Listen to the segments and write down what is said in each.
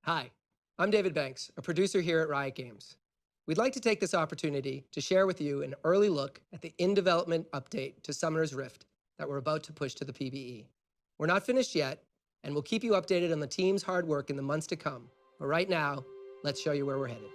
Hi, I'm David Banks, a producer here at Riot Games. We'd like to take this opportunity to share with you an early look at the in-development update to Summoner's Rift that we're about to push to the PvE. We're not finished yet, and we'll keep you updated on the team's hard work in the months to come. But right now, let's show you where we're headed.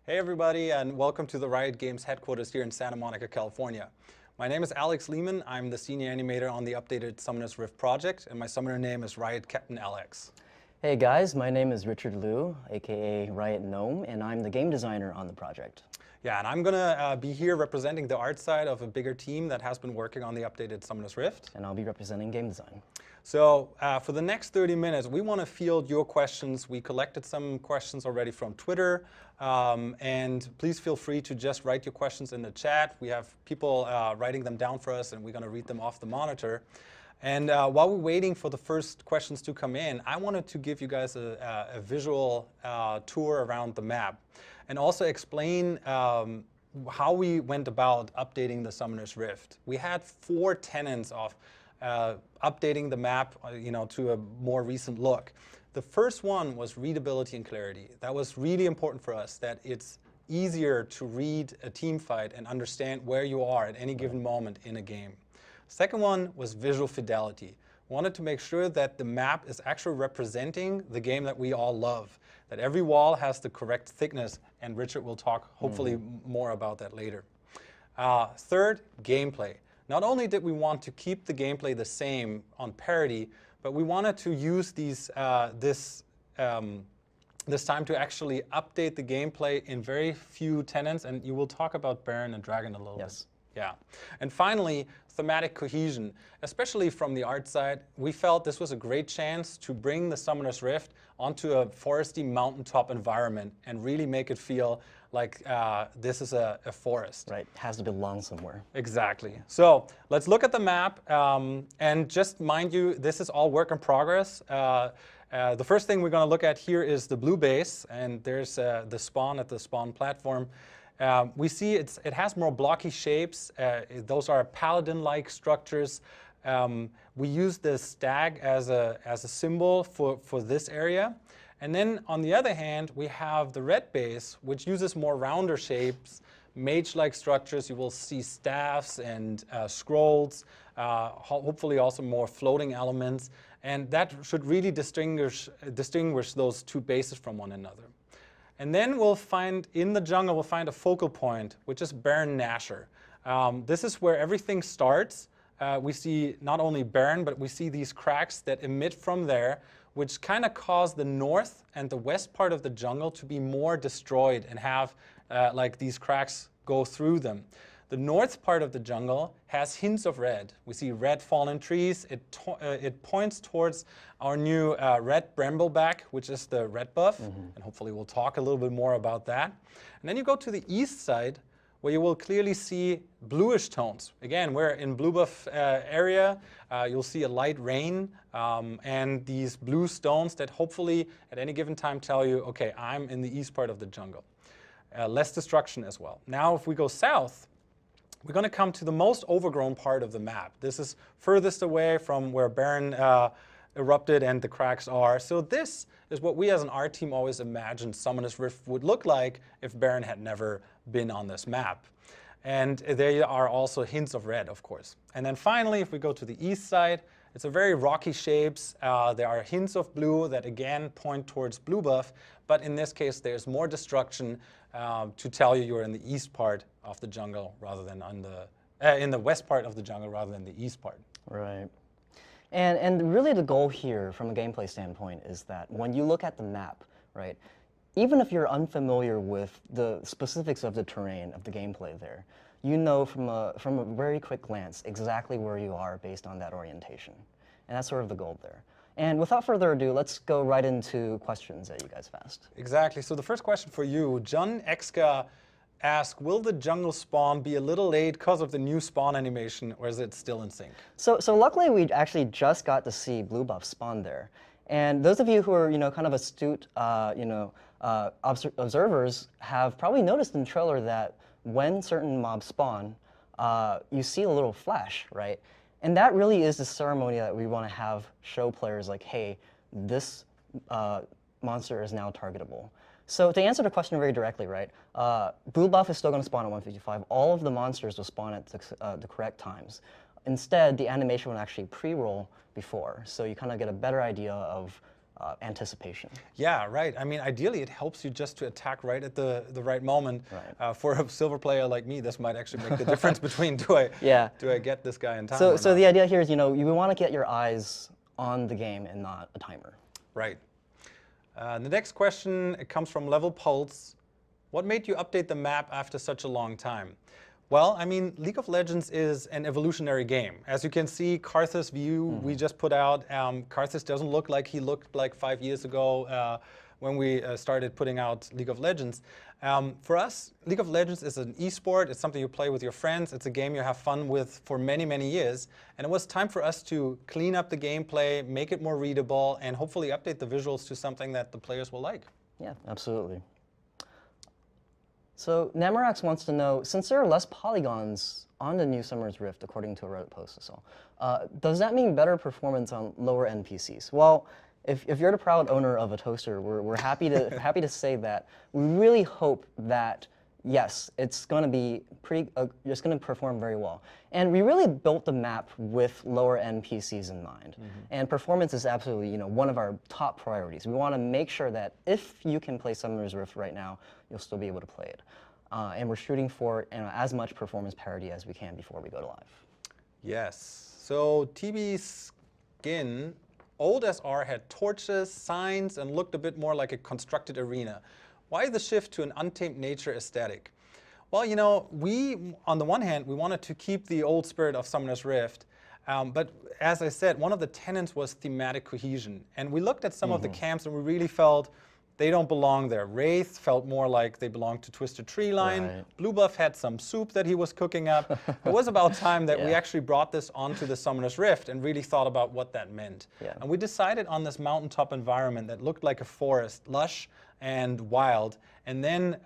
Hey everybody, and welcome to the Riot Games headquarters here in Santa Monica, California. My name is Alex Lehman. I'm the senior animator on the updated Summoner's Rift project, and my summoner name is Riot Captain Alex. Hey guys, my name is Richard Liu, aka Riot Gnome, and I'm the game designer on the project. Yeah, and I'm gonna be here representing the art side of a bigger team that has been working on the updated Summoner's Rift. And I'll be representing game design. So for the next 30 minutes, we want to field your questions. We collected some questions already from Twitter, and please feel free to just write your questions in the chat. We have people writing them down for us, and we're going to read them off the monitor. And while we're waiting for the first questions to come in, I wanted to give you guys a visual tour around the map, and also explain how we went about updating the Summoner's Rift. We had 4 tenets of updating the map, to a more recent look. The first one was readability and clarity. That was really important for us, that it's easier to read a team fight and understand where you are at any given moment in a game. Second one was visual fidelity. We wanted to make sure that the map is actually representing the game that we all love, that every wall has the correct thickness, and Richard will talk hopefully more about that later. Third, gameplay. Not only did we want to keep the gameplay the same on parity, but we wanted to use this time to actually update the gameplay in very few tenets, and you will talk about Baron and Dragon a little bit. Yeah. And finally, thematic cohesion. Especially from the art side, we felt this was a great chance to bring the Summoner's Rift onto a foresty mountaintop environment and really make it feel like this is a forest. Right, it has to belong somewhere. Exactly. So let's look at the map, and just mind you, this is all work in progress. The first thing we're going to look at here is the blue base, and there's the spawn at the spawn platform. We see it has more blocky shapes. Those are paladin-like structures. We use the stag as a symbol for this area. And then on the other hand, we have the red base, which uses more rounder shapes, mage-like structures. You will see staffs and scrolls, hopefully also more floating elements. And that should really distinguish those two bases from one another. And then we'll find, in the jungle, we'll find a focal point, which is Baron Nashor. This is where everything starts. We see not only Baron, but we see these cracks that emit from there, which kind of cause the north and the west part of the jungle to be more destroyed and have like these cracks go through them. The north part of the jungle has hints of red. We see red fallen trees. It points towards our new red brambleback, which is the red buff. And hopefully we'll talk a little bit more about that. And then you go to the east side, where you will clearly see bluish tones. Again, we're in blue buff area. You'll see a light rain and these blue stones that hopefully at any given time tell you, okay, I'm in the east part of the jungle. Less destruction as well. Now, if we go south, we're going to come to the most overgrown part of the map. This is furthest away from where Baron erupted and the cracks are. So this is what we as an art team always imagined Summoner's Rift would look like if Baron had never been on this map. And there are also hints of red, of course. And then finally, if we go to the east side, it's a very rocky shapes. There are hints of blue that again point towards blue buff, but in this case there's more destruction to tell you you're in the east part of the jungle rather than on the in the west part of the jungle rather than the east part. Right. And really the goal here from a gameplay standpoint is that when you look at the map, right, even if you're unfamiliar with the specifics of the terrain, of the gameplay there, you know from a very quick glance exactly where you are based on that orientation. And that's sort of the goal there. And without further ado, let's go right into questions that you guys have asked. Exactly. So the first question for you, John Exka asked, will the jungle spawn be a little late because of the new spawn animation, or is it still in sync? So luckily we actually just got to see blue buff spawn there. And those of you who are, kind of astute, observers have probably noticed in the trailer that when certain mobs spawn, you see a little flash, right? And that really is the ceremony that we want to have show players like, hey, this monster is now targetable. So to answer the question very directly, right, blue buff is still going to spawn at 155. All of the monsters will spawn at the correct times. Instead, the animation will actually pre-roll before, so you kind of get a better idea of anticipation. Yeah, right. I mean, ideally, it helps you just to attack right at the right moment. Right. For a silver player like me, this might actually make the difference between do I get this guy in time or So not? the idea here is, you want to get your eyes on the game and not a timer. Right. The next question, it comes from Level Pulse. What made you update the map after such a long time? Well, I mean, League of Legends is an evolutionary game. As you can see, Karthus view we just put out, Karthus doesn't look like he looked like 5 years ago when we started putting out League of Legends. For us, League of Legends is an esport. It's something you play with your friends. It's a game you have fun with for many, many years. And it was time for us to clean up the gameplay, make it more readable, and hopefully update the visuals to something that the players will like. Yeah, absolutely. So Namarax wants to know, since there are less polygons on the new Summoner's Rift, according to a Reddit post I saw, does that mean better performance on lower end PCs? Well, if you're the proud owner of a toaster, we're happy to happy to say that we really hope that yes, it's going to be it's going to perform very well. And we really built the map with lower end PCs in mind. And performance is absolutely, one of our top priorities. We want to make sure that if you can play Summoner's Rift right now, you'll still be able to play it. And we're shooting for as much performance parity as we can before we go to live. Yes. So TB Skin, old SR had torches, signs, and looked a bit more like a constructed arena. Why the shift to an untamed nature aesthetic? Well, we, on the one hand, we wanted to keep the old spirit of Summoner's Rift, but as I said, one of the tenets was thematic cohesion. And we looked at some of the camps and we really felt they don't belong there. Wraith felt more like they belonged to Twisted Treeline. Right. Blue Buff had some soup that he was cooking up. It was about time that we actually brought this onto the Summoner's Rift and really thought about what that meant. Yeah. And we decided on this mountaintop environment that looked like a forest, lush and wild, and then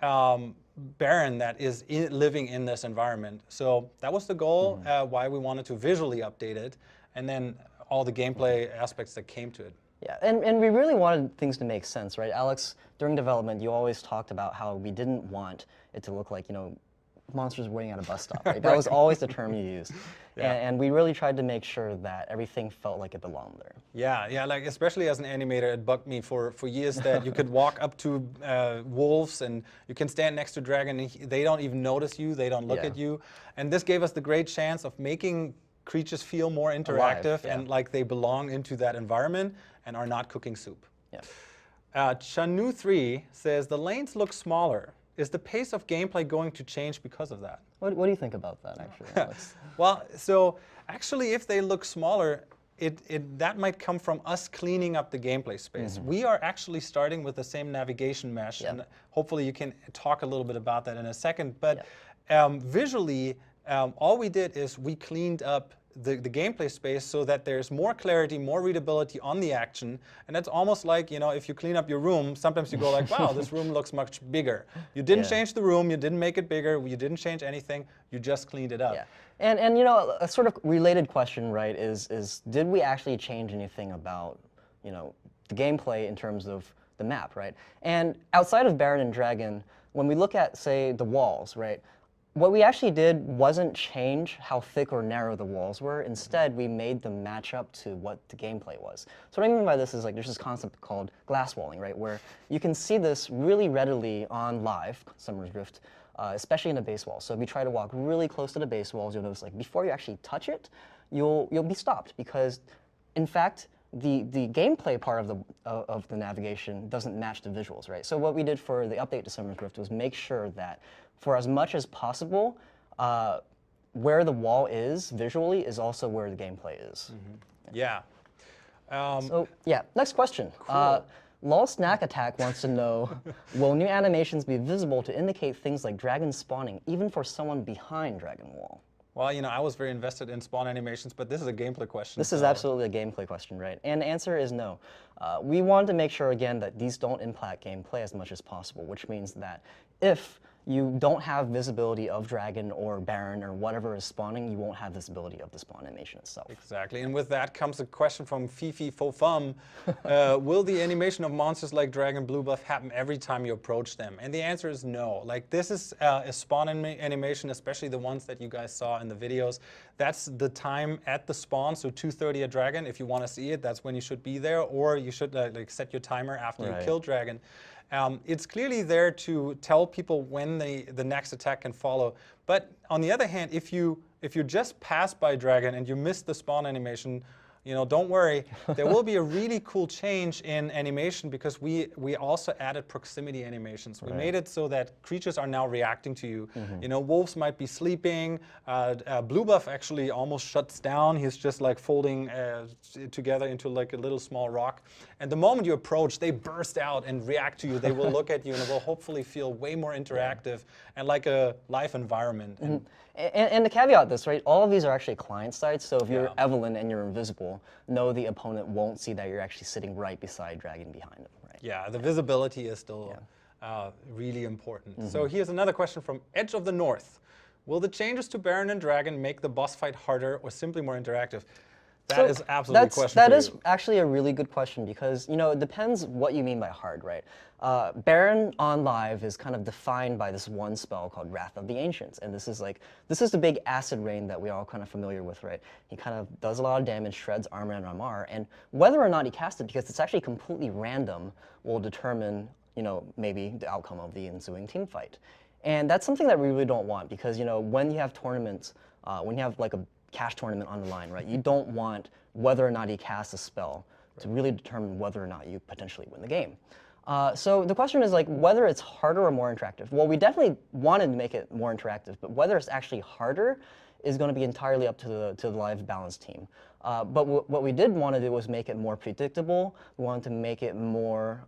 Baron that is living in this environment. So that was the goal, why we wanted to visually update it, and then all the gameplay aspects that came to it. Yeah, and we really wanted things to make sense, right? Alex, during development, you always talked about how we didn't want it to look like, monsters waiting at a bus stop, right? That was always the term you used. And we really tried to make sure that everything felt like it belonged there. Yeah, like especially as an animator, it bugged me for years that you could walk up to wolves and you can stand next to dragon and they don't even notice you, they don't look at you. And this gave us the great chance of making creatures feel more interactive and like they belong into that environment and are not cooking soup. Yeah. Chanu3 says, the lanes look smaller. Is the pace of gameplay going to change because of that? What do you think about that, actually, Alex? Well, so actually if they look smaller, that might come from us cleaning up the gameplay space. We are actually starting with the same navigation mesh, and hopefully you can talk a little bit about that in a second. But visually, all we did is we cleaned up the gameplay space so that there's more clarity, more readability on the action. And that's almost like, you know, if you clean up your room, sometimes you go like, wow, this room looks much bigger. You didn't change the room, you didn't make it bigger, you didn't change anything, you just cleaned it up. Yeah. And you know, a sort of related question, right, is did we actually change anything about, you know, the gameplay in terms of the map, right? And outside of Baron and Dragon, when we look at, say, the walls, right, what we actually did wasn't change how thick or narrow the walls were. Instead, we made them match up to what the gameplay was. So what I mean by this is, like, there's this concept called glass walling, right, where you can see this really readily on live, Summer's Rift, especially in the base wall. So if you try to walk really close to the base walls, you'll notice, like, before you actually touch it, you'll be stopped because, in fact, the gameplay part of the navigation doesn't match the visuals, right? So what we did for the update to Summer's Rift was make sure that for as much as possible, where the wall is visually is also where the gameplay is. Yeah. So yeah, next question. Lol Snack Attack wants to know, will new animations be visible to indicate things like dragon spawning, even for someone behind Dragon Wall? Well, you know, I was very invested in spawn animations, but this is a gameplay question. This is absolutely a gameplay question, right? And the answer is no. We wanted to make sure, again, that these don't impact gameplay as much as possible, which means that if you don't have visibility of Dragon or Baron or whatever is spawning, you won't have visibility of the spawn animation itself. Exactly, and with that comes a question from Fifi Fofum. Will the animation of monsters like Dragon Blue Buff happen every time you approach them? And the answer is no. Like, this is a spawn animation, especially the ones that you guys saw in the videos. That's the time at the spawn, so 2:30 a Dragon. If you want to see it, that's when you should be there, or you should like set your timer after you kill Dragon. It's clearly there to tell people when the next attack can follow. But on the other hand, if you just pass by Dragon and you miss the spawn animation, you know, don't worry. There will be a really cool change in animation because we also added proximity animations. We made it so that creatures are now reacting to you. You know, wolves might be sleeping. Blue Buff actually almost shuts down. He's just like folding together into like a little small rock. And the moment you approach, they burst out and react to you. They will look at you and it will hopefully feel way more interactive and like a live environment. And to caveat this, right, all of these are actually client side, so if you're Evelyn and you're invisible, no, the opponent won't see that you're actually sitting right beside Dragon behind them, right? Yeah, the visibility is still really important. So here's another question from Edge of the North. Will the changes to Baron and Dragon make the boss fight harder or simply more interactive? That is absolutely a question That for is you. actually a really good question because, you know, it depends what you mean by hard, right? Baron on live is kind of defined by this one spell called Wrath of the Ancients, and this is the big acid rain that we're all kind of familiar with, right? He kind of does a lot of damage, shreds armor and armor, and whether or not he casts it, because it's actually completely random, will determine, you know, maybe the outcome of the ensuing team fight. And that's something that we really don't want because, you know, when you have tournaments, when you have like a cash tournament on the line, right? You don't want whether or not he casts a spell to really determine whether or not you potentially win the game. So the question is like whether it's harder or more interactive. Well, we definitely wanted to make it more interactive, but whether it's actually harder is going to be entirely up to the live balance team. But what we did want to do was make it more predictable. We wanted to make it more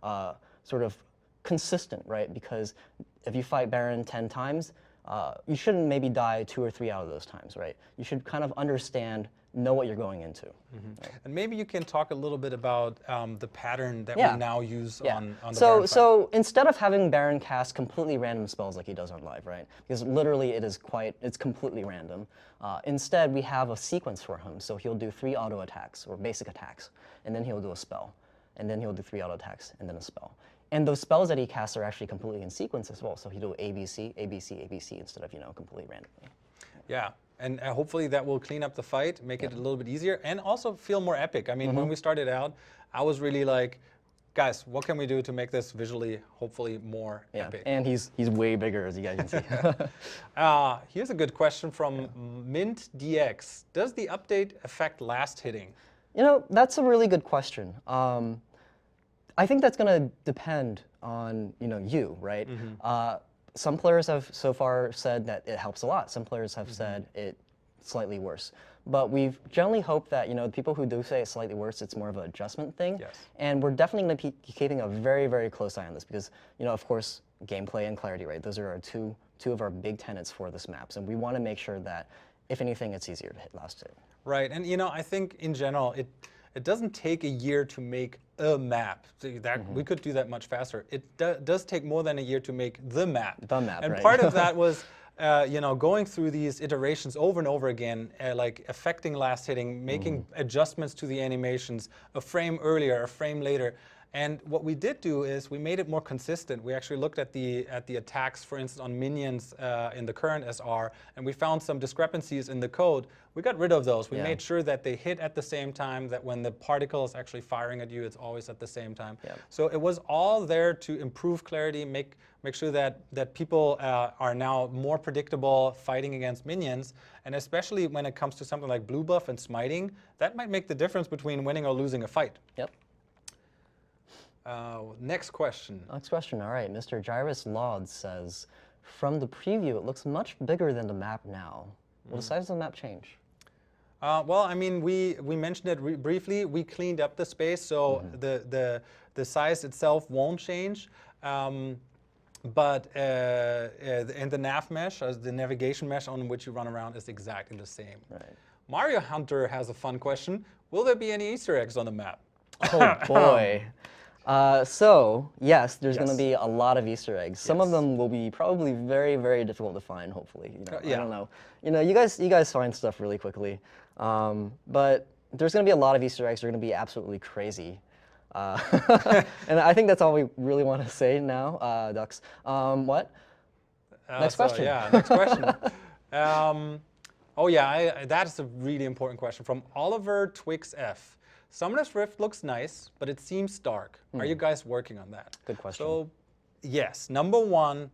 sort of consistent, right? Because if you fight Baron 10 times, you shouldn't maybe die 2 or 3 out of those times, right? You should kind of understand, know what you're going into. Right? And maybe you can talk a little bit about the pattern that we now use on the Baron fight. So instead of having Baron cast completely random spells like he does on live, right? Because literally it's completely random. Instead, we have a sequence for him. So he'll do 3 auto attacks or basic attacks, and then he'll do a spell. And then he'll do 3 auto attacks, and then a spell. And those spells that he casts are actually completely in sequence as well. So he'll do ABC, ABC, ABC instead of, you know, completely randomly. Yeah, and hopefully that will clean up the fight, make it a little bit easier, and also feel more epic. I mean, when we started out, I was really like, guys, what can we do to make this visually, hopefully, more epic? And he's way bigger, as you guys can see. Here's a good question from Mint DX. Does the update affect last hitting? You know, that's a really good question. I think that's going to depend on, you know, you, right? Some players have so far said that it helps a lot. Some players have said it's slightly worse. But we've generally hoped that, you know, the people who do say it's slightly worse, it's more of an adjustment thing. Yes. And we're definitely going to be keeping a very, very close eye on this because, you know, of course, gameplay and clarity, right? Those are our 2 two of our big tenets for this maps, and we want to make sure that, if anything, it's easier to hit last hit. Right, and I think in general, it doesn't take a year to make a map. So that we could do that much faster. It does take more than a year to make the map. The map, and right. part of that was, going through these iterations over and over again, like affecting last hitting, making adjustments to the animations, a frame earlier, a frame later. And what we did do is we made it more consistent. We actually looked at the attacks, for instance, on minions in the current SR, and we found some discrepancies in the code. We got rid of those. We made sure that they hit at the same time, that when the particle is actually firing at you, it's always at the same time. So it was all there to improve clarity, make sure that people are now more predictable fighting against minions, and especially when it comes to something like blue buff and smiting, that might make the difference between winning or losing a fight. Yep. Next question. Next question. All right. Mr. Gyrus Laud says, from the preview, it looks much bigger than the map now. Will the size of the map change? Well, I mean, we mentioned it briefly. We cleaned up the space, so the size itself won't change. But in the nav mesh, the navigation mesh on which you run around, is exactly the same. Right. Mario Hunter has a fun question. Will there be any Easter eggs on the map? Oh boy. So yes, there's going to be a lot of Easter eggs. Some of them will be probably very, very difficult to find. Hopefully, I don't know. You guys find stuff really quickly, but there's going to be a lot of Easter eggs. They're going to be absolutely crazy, and I think that's all we really want to say now. Ducks. What? Next question. Yeah, next question. That is a really important question from Oliver Twix F. Summoner's Rift looks nice, but it seems dark. Are you guys working on that? Good question. So, yes, number one,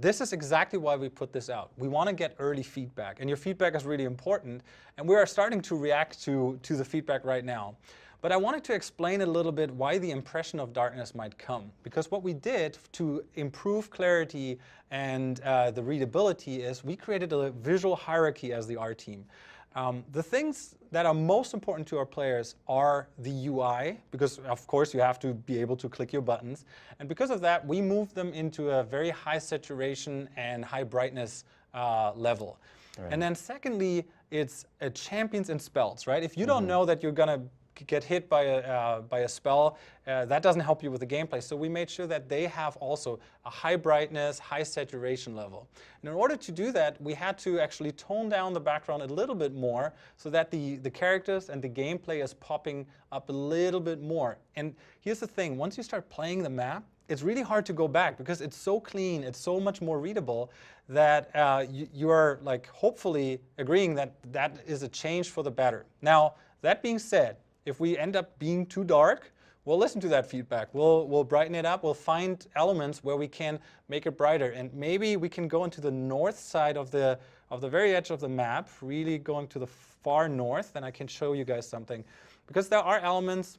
this is exactly why we put this out. We want to get early feedback, and your feedback is really important, and we are starting to react to the feedback right now. But I wanted to explain a little bit why the impression of darkness might come. Because what we did to improve clarity and the readability is we created a visual hierarchy as the R team. The things that are most important to our players are the UI, because of course you have to be able to click your buttons. And because of that, we moved them into a very high saturation and high brightness level. Right. And then secondly, it's champions and spells, right? If you don't know that you're gonna get hit by a spell, that doesn't help you with the gameplay. So we made sure that they have also a high brightness, high saturation level. And in order to do that, we had to actually tone down the background a little bit more so that the characters and the gameplay is popping up a little bit more. And here's the thing, once you start playing the map, it's really hard to go back because it's so clean, it's so much more readable that you are like hopefully agreeing that that is a change for the better. Now, that being said, if we end up being too dark, we'll listen to that feedback. We'll brighten it up. We'll find elements where we can make it brighter. And maybe we can go into the north side of the very edge of the map, really going to the far north, and I can show you guys something. Because there are elements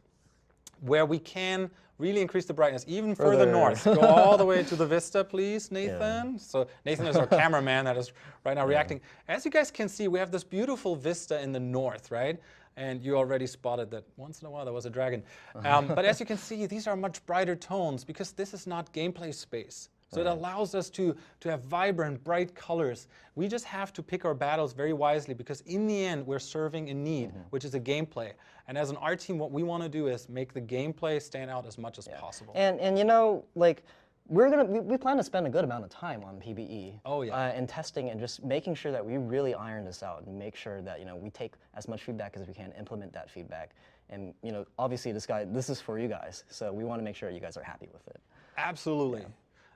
where we can really increase the brightness even further north. Go all the way to the vista, please, Nathan. Yeah. So Nathan is our cameraman that is right now reacting. As you guys can see, we have this beautiful vista in the north, right? And you already spotted that once in a while there was a dragon. But as you can see, these are much brighter tones because this is not gameplay space. So it allows us to have vibrant, bright colors. We just have to pick our battles very wisely because in the end, we're serving a need, which is a gameplay. And as an art team, what we want to do is make the gameplay stand out as much as possible. And you know, like, we plan to spend a good amount of time on PBE. Oh, yeah. And testing and just making sure that we really iron this out and make sure that, we take as much feedback as we can, implement that feedback. And, obviously this is for you guys. So we want to make sure you guys are happy with it. Absolutely. Yeah.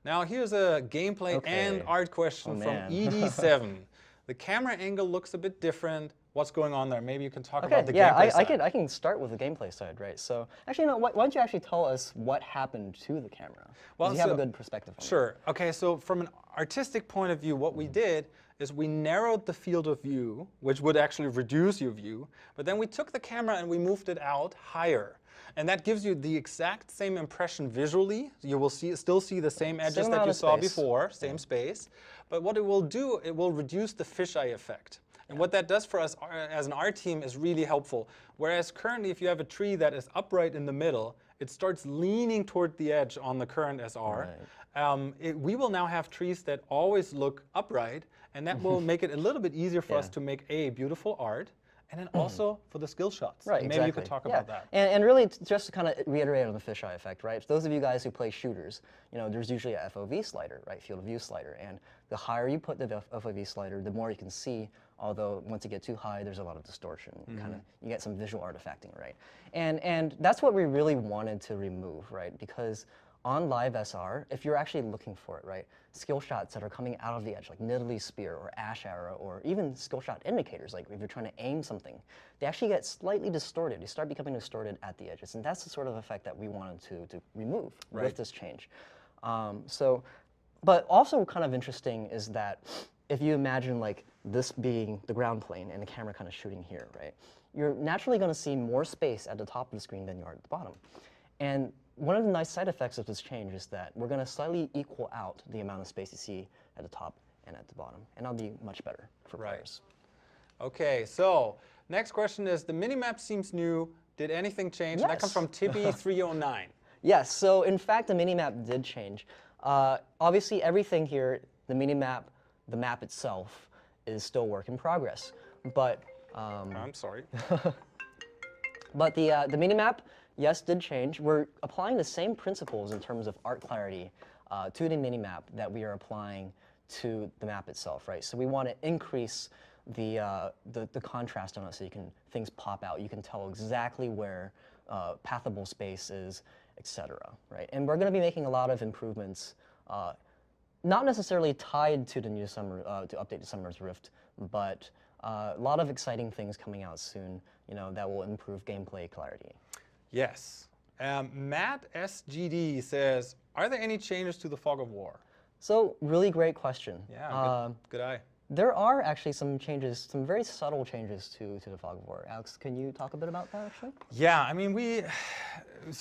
Now here's a gameplay and art question from ED7. The camera angle looks a bit different. What's going on there? Maybe you can talk about the gameplay side. I can start with the gameplay side, right? So actually, no, why don't you actually tell us what happened to the camera? Well, you have a good perspective on it. Sure. Okay, so from an artistic point of view, what we did is we narrowed the field of view, which would actually reduce your view, but then we took the camera and we moved it out higher. And that gives you the exact same impression visually. You will still see the same edges that you saw before, same space. But what it will do, it will reduce the fisheye effect. And what that does for us as an art team is really helpful. Whereas currently, if you have a tree that is upright in the middle, it starts leaning toward the edge on the current SR. Right. We will now have trees that always look upright, and that will make it a little bit easier for us to make beautiful art, and then also for the skill shots. Right, and maybe exactly. you could talk about that. And really, just to kind of reiterate on the fisheye effect, right? For those of you guys who play shooters, there's usually a FOV slider, right? Field of view slider. And the higher you put the FOV slider, the more you can see. Although once you get too high, there's a lot of distortion. You get some visual artifacting, right? And that's what we really wanted to remove, right? Because on live SR, if you're actually looking for it, right, skill shots that are coming out of the edge, like Nidalee Spear or Ash Arrow, or even skill shot indicators, like if you're trying to aim something, they actually get slightly distorted. They start becoming distorted at the edges, and that's the sort of effect that we wanted to remove with this change. But also kind of interesting is that if you imagine like this being the ground plane and the camera kind of shooting here, right, you're naturally going to see more space at the top of the screen than you are at the bottom. And one of the nice side effects of this change is that we're going to slightly equal out the amount of space you see at the top and at the bottom, and that'll be much better for players. Okay, so next question is, the minimap seems new. Did anything change? Yes. That comes from Tibby309. Yes, so in fact, the minimap did change. Obviously, everything here, the minimap, the map itself, is still work in progress. But I'm sorry. But the minimap, yes, did change. We're applying the same principles in terms of art clarity to the minimap that we are applying to the map itself, right? So we want to increase the contrast on it so things pop out. You can tell exactly where pathable space is, etc. Right? And we're going to be making a lot of improvements, not necessarily tied to the new to update to Summer's Rift, but a lot of exciting things coming out soon, that will improve gameplay clarity. Yes. Matt SGD says, are there any changes to the Fog of War? So, really great question. Yeah, good eye. There are actually some changes, some very subtle changes to the Fog of War. Alex, can you talk a bit about that, actually? Yeah, I mean, we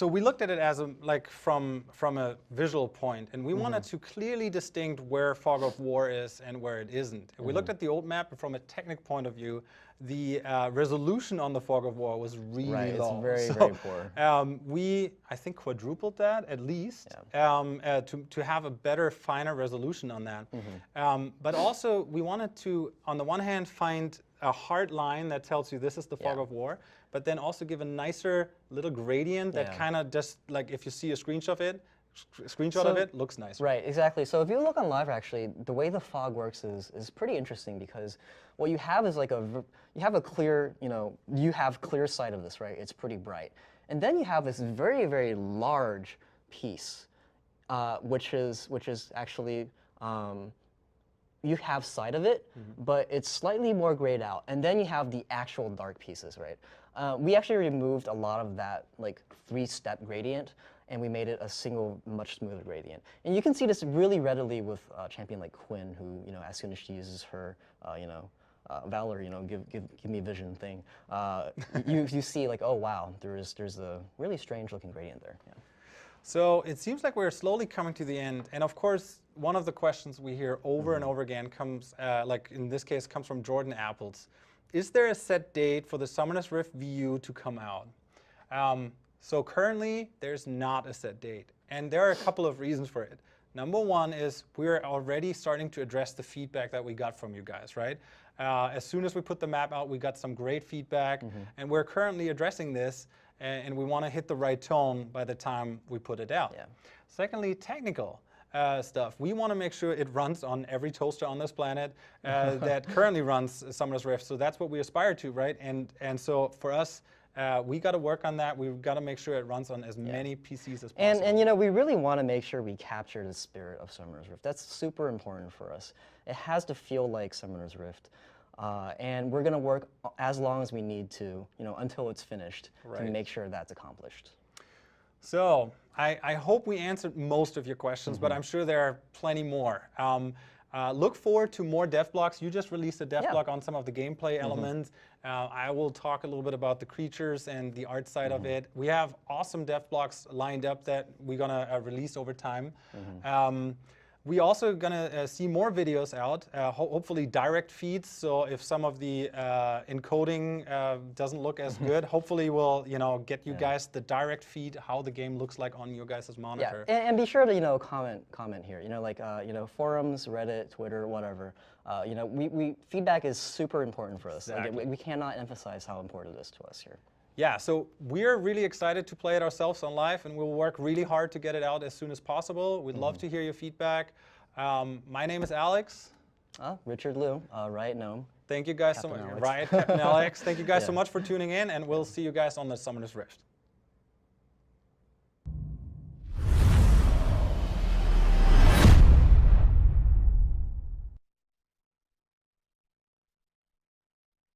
looked at it as from a visual point, and we wanted to clearly distinct where Fog of War is and where it isn't. We looked at the old map, and from a technical point of view, the resolution on the Fog of War was really low. It's very poor. We, I think, quadrupled that at least to have a better, finer resolution on that. But also, we wanted to, on the one hand, find a hard line that tells you this is the Fog of War, but then also give a nicer little gradient that kind of just, like if you see a screenshot of it, looks nice. Right, exactly. So if you look on live, actually, the way the fog works is pretty interesting, because what you have is like you have clear sight of this, right? It's pretty bright. And then you have this very, very large piece, which is actually, you have sight of it, but it's slightly more grayed out. And then you have the actual dark pieces, right? We actually removed a lot of that like 3-step gradient, and we made it a single, much smoother gradient. And you can see this really readily with a champion like Quinn, who, as soon as she uses her, Valor, give me vision thing, you see like, oh wow, there's a really strange looking gradient there. Yeah. So it seems like we're slowly coming to the end, and of course, one of the questions we hear over and over again comes, like in this case, comes from Jordan Apples. Is there a set date for the Summoner's Rift VU to come out? So currently, there's not a set date, and there are a couple of reasons for it. Number one is we're already starting to address the feedback that we got from you guys, right? As soon as we put the map out, we got some great feedback, and we're currently addressing this, and we want to hit the right tone by the time we put it out. Yeah. Secondly, technical stuff. We want to make sure it runs on every toaster on this planet that currently runs Summoner's Rift, so that's what we aspire to, right? And so for us, we got to work on that. We've got to make sure it runs on as many PCs as possible. And we really want to make sure we capture the spirit of Summoner's Rift. That's super important for us. It has to feel like Summoner's Rift. And we're going to work as long as we need to, until it's finished, to make sure that's accomplished. So I hope we answered most of your questions, but I'm sure there are plenty more. Look forward to more dev blocks. You just released a dev block on some of the gameplay elements. I will talk a little bit about the creatures and the art side of it. We have awesome dev blocks lined up that we're going to release over time. We also gonna see more videos out, hopefully direct feeds. So if some of the encoding doesn't look as good, hopefully we'll get you guys the direct feed how the game looks like on your guys' monitor. Yeah, and be sure to comment here. Like forums, Reddit, Twitter, whatever. We feedback is super important for us. Exactly. Like, we cannot emphasize how important it is to us here. Yeah, so we're really excited to play it ourselves on live, and we'll work really hard to get it out as soon as possible. We'd love to hear your feedback. My name is Alex. Richard Liu, Riot Gnome. Thank you guys Captain so much. Alex. Riot Captain Alex. Thank you guys so much for tuning in, and we'll see you guys on the Summoner's Rift.